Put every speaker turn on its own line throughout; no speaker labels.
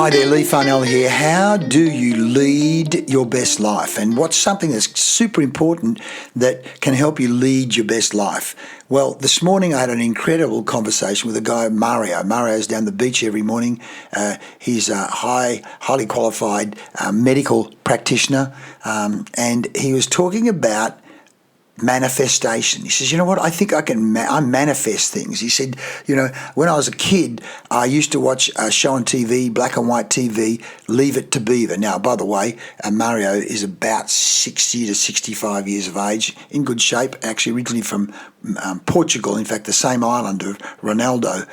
Hi there, Lee Farnell here. How do you lead your best life? And what's something that's super important that can help you lead your best life? Well, this morning I had an incredible conversation with a guy, Mario. Mario's down the beach every morning. He's a highly qualified medical practitioner, and he was talking about manifestation. He says, you know what, I think I can I manifest things. He said, when I was a kid, I used to watch a show on TV, black and white TV, Leave It to Beaver. Now, by the way, Mario is about 60 to 65 years of age, in good shape, actually originally from Portugal, in fact, the same island of Ronaldo,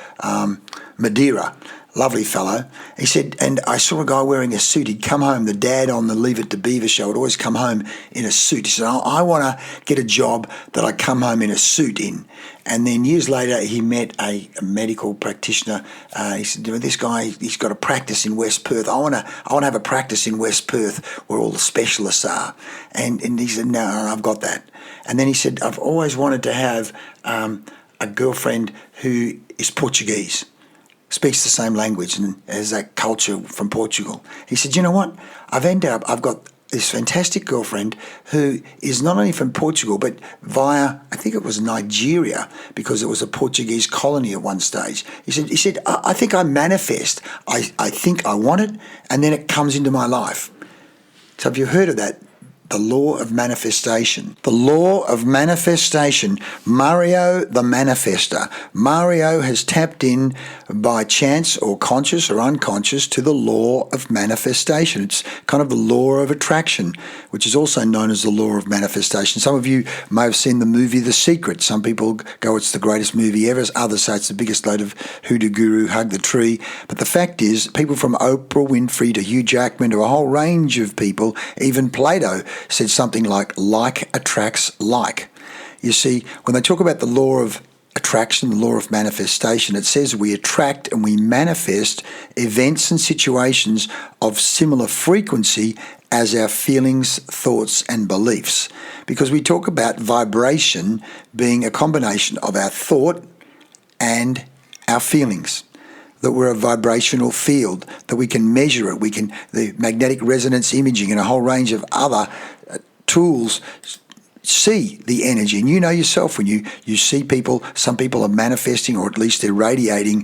Madeira. Lovely fellow. He said, and I saw a guy wearing a suit. He'd come home, the dad on the Leave It to Beaver show would always come home in a suit. He said, I want to get a job that I come home in a suit in. And then years later, he met a medical practitioner. He said, this guy, he's got a practice in West Perth. I want to have a practice in West Perth where all the specialists are. And he said, no, I've got that. And then he said, I've always wanted to have a girlfriend who is Portuguese, speaks the same language and has that culture from Portugal. He said, you know what? I've got this fantastic girlfriend who is not only from Portugal, but via, I think it was Nigeria, because it was a Portuguese colony at one stage. He said, I think I manifest. I think I want it, and then it comes into my life. So have you heard of that? The law of manifestation. The law of manifestation. Mario the manifester. Mario has tapped in by chance or conscious or unconscious to the law of manifestation. It's kind of the law of attraction, which is also known as the law of manifestation. Some of you may have seen the movie The Secret. Some people go, it's the greatest movie ever. Others say it's the biggest load of hoodoo guru, hug the tree. But the fact is, people from Oprah Winfrey to Hugh Jackman to a whole range of people, even Plato, said something like attracts like. You see, when they talk about the law of attraction, the law of manifestation, it says we attract and we manifest events and situations of similar frequency as our feelings, thoughts, and beliefs. Because we talk about vibration being a combination of our thought and our feelings. That we're a vibrational field, that we can measure it, the magnetic resonance imaging and a whole range of other tools see the energy. And you know yourself when you see people, some people are manifesting, or at least they're radiating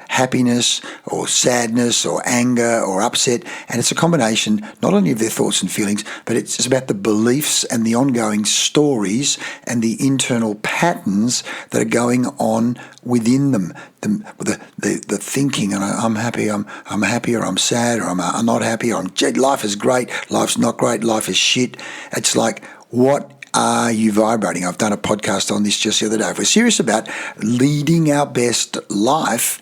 happiness or sadness or anger or upset. And it's a combination not only of their thoughts and feelings, but it's about the beliefs and the ongoing stories and the internal patterns that are going on within them. The thinking, and I'm happy, I'm happy, or I'm sad, or I'm not happy, or life is great, life's not great, life is shit. It's like, what are you vibrating? I've done a podcast on this just the other day. If we're serious about leading our best life,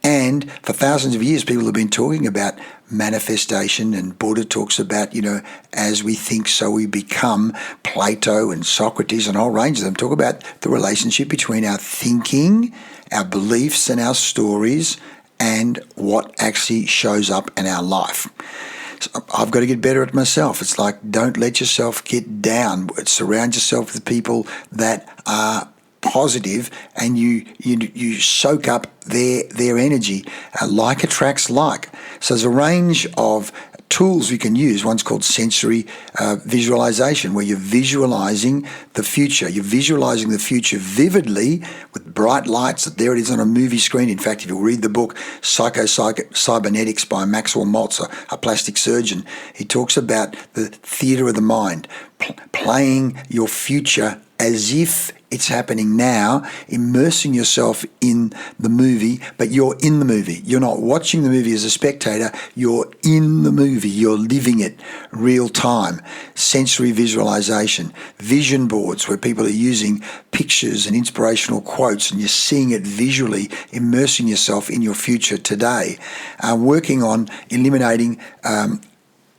and for thousands of years people have been talking about manifestation, and Buddha talks about, as we think, so we become. Plato and Socrates and a whole range of them talk about the relationship between our thinking, our beliefs and our stories, and what actually shows up in our life. So I've got to get better at myself. It's like, don't let yourself get down. Surround yourself with people that are positive, and you soak up their energy. Like attracts like. So there's a range of tools we can use. One's called sensory visualization, where you're visualizing the future. You're visualizing the future vividly with bright lights. There it is on a movie screen. In fact, if you read the book Cybernetics by Maxwell Maltz, a plastic surgeon, he talks about the theater of the mind, playing your future as if it's happening now, immersing yourself in the movie, but you're in the movie. You're not watching the movie as a spectator, you're in the movie, you're living it real time. Sensory visualization, vision boards where people are using pictures and inspirational quotes, and you're seeing it visually, immersing yourself in your future today. Working on eliminating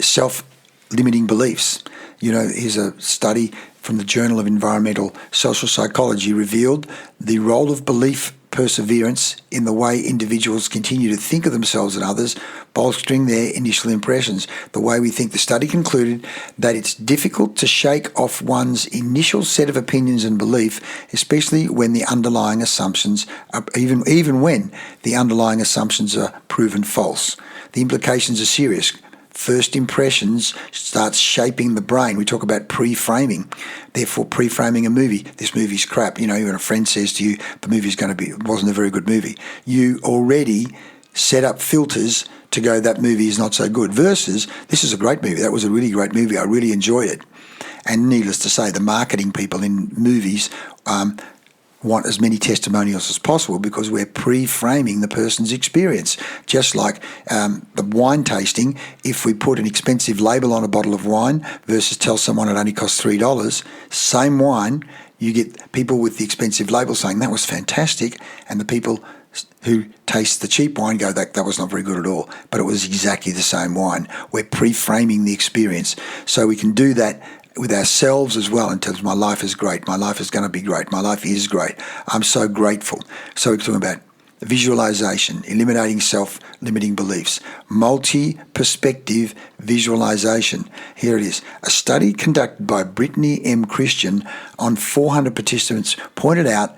self-limiting beliefs. Here's a study from the Journal of Environmental Social Psychology revealed the role of belief perseverance in the way individuals continue to think of themselves and others, bolstering their initial impressions. The way we think. The study concluded that it's difficult to shake off one's initial set of opinions and belief, especially when the underlying assumptions are, even when the underlying assumptions are proven false. The implications are serious. First impressions starts shaping the brain. We talk about pre-framing. Therefore, pre-framing a movie. This movie's crap. When a friend says to you, the movie's wasn't a very good movie, you already set up filters to go, that movie is not so good, versus, this is a great movie. That was a really great movie. I really enjoyed it. And needless to say, the marketing people in movies want as many testimonials as possible because we're pre-framing the person's experience. Just like the wine tasting, if we put an expensive label on a bottle of wine versus tell someone it only costs $3, same wine, you get people with the expensive label saying that was fantastic, and the people who taste the cheap wine go, that was not very good at all, but it was exactly the same wine. We're pre-framing the experience. So we can do that with ourselves as well in terms of my life is great, my life is going to be great, my life is great, I'm so grateful. So we're talking about visualization, eliminating self-limiting beliefs, multi-perspective visualization. Here it is. A study conducted by Brittany M. Christian on 400 participants pointed out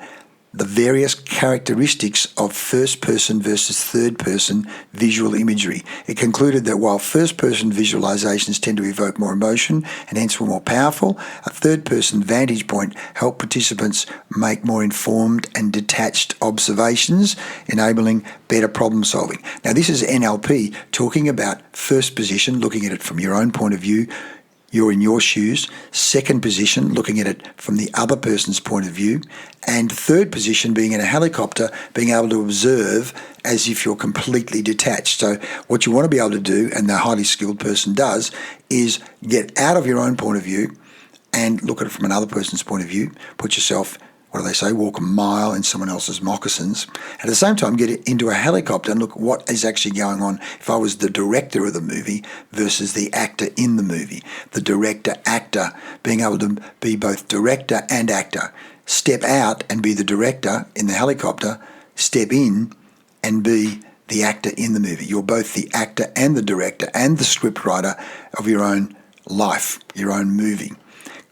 the various characteristics of first-person versus third-person visual imagery. It concluded that while first-person visualizations tend to evoke more emotion and hence were more powerful, a third-person vantage point helped participants make more informed and detached observations, enabling better problem solving. Now, this is NLP talking about first position, looking at it from your own point of view. You're in your shoes. Second position, looking at it from the other person's point of view. And third position, being in a helicopter, being able to observe as if you're completely detached. So what you want to be able to do, and the highly skilled person does, is get out of your own point of view and look at it from another person's point of view. Put yourself, what do they say, walk a mile in someone else's moccasins. At the same time, get into a helicopter and look what is actually going on if I was the director of the movie versus the actor in the movie. The director-actor, being able to be both director and actor. Step out and be the director in the helicopter. Step in and be the actor in the movie. You're both the actor and the director and the scriptwriter of your own life, your own movie.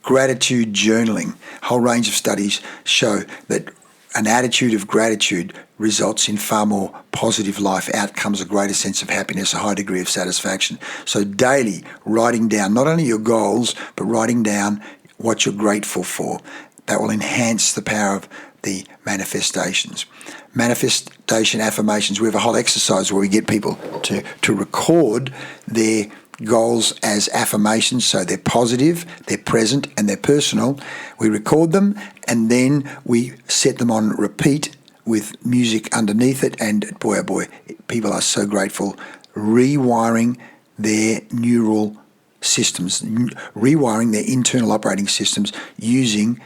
Gratitude journaling. A whole range of studies show that an attitude of gratitude results in far more positive life outcomes, a greater sense of happiness, a high degree of satisfaction. So daily writing down not only your goals, but writing down what you're grateful for. That will enhance the power of the manifestations. Manifestation affirmations. We have a whole exercise where we get people to record their goals as affirmations, so they're positive, they're present, and they're personal. We record them, and then we set them on repeat with music underneath it, and boy, oh boy, people are so grateful, rewiring their neural systems, rewiring their internal operating systems using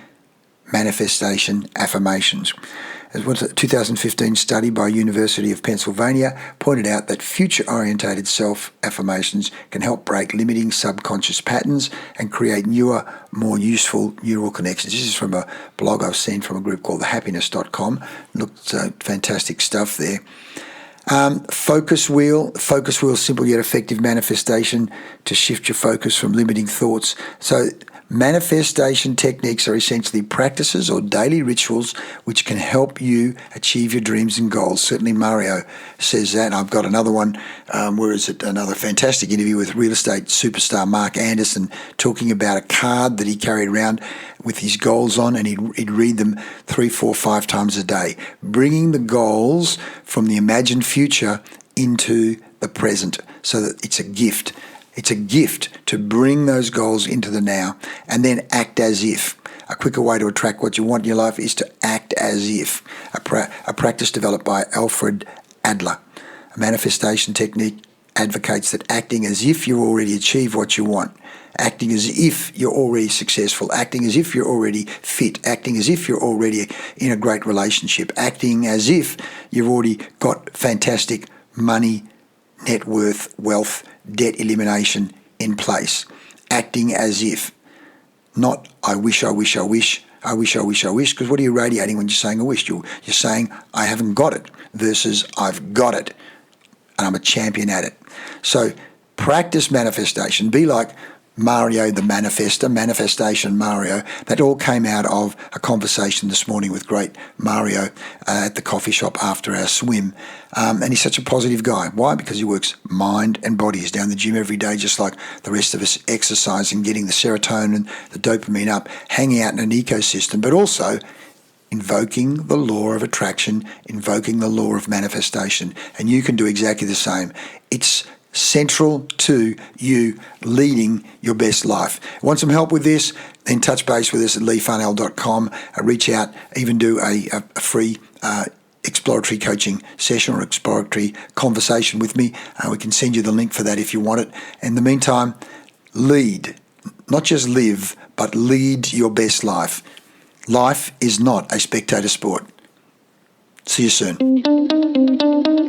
manifestation affirmations. As a 2015 study by University of Pennsylvania pointed out that future-orientated self-affirmations can help break limiting subconscious patterns and create newer, more useful neural connections. This is from a blog I've seen from a group called thehappiness.com. Looked fantastic stuff there. Focus wheel, simple yet effective manifestation to shift your focus from limiting thoughts. So manifestation techniques are essentially practices or daily rituals which can help you achieve your dreams and goals. Certainly Mario says that. I've got another one, another fantastic interview with real estate superstar Mark Anderson talking about a card that he carried around with his goals on, and he'd read them 3, 4, 5 times a day, bringing the goals from the imagined future into the present so that it's a gift. It's a gift to bring those goals into the now and then act as if. A quicker way to attract what you want in your life is to act as if. A practice developed by Alfred Adler. A manifestation technique advocates that acting as if you already achieved what you want, acting as if you're already successful, acting as if you're already fit, acting as if you're already in a great relationship, acting as if you've already got fantastic money, net worth, wealth, debt elimination in place. Acting as if. Not I wish, I wish, because what are you radiating when you're saying I wish? You're saying I haven't got it versus I've got it and I'm a champion at it. So practice manifestation. Be like Mario the Manifester, Manifestation Mario. That all came out of a conversation this morning with great Mario at the coffee shop after our swim. And he's such a positive guy. Why? Because he works mind and body. He's down the gym every day, just like the rest of us, exercising, getting the serotonin, the dopamine up, hanging out in an ecosystem, but also invoking the law of attraction, invoking the law of manifestation. And you can do exactly the same. It's central to you leading your best life. Want some help with this? Then touch base with us at leefarnell.com. Reach out, even do a free exploratory coaching session or exploratory conversation with me. We can send you the link for that if you want it. In the meantime, lead, not just live, but lead your best life. Life is not a spectator sport. See you soon.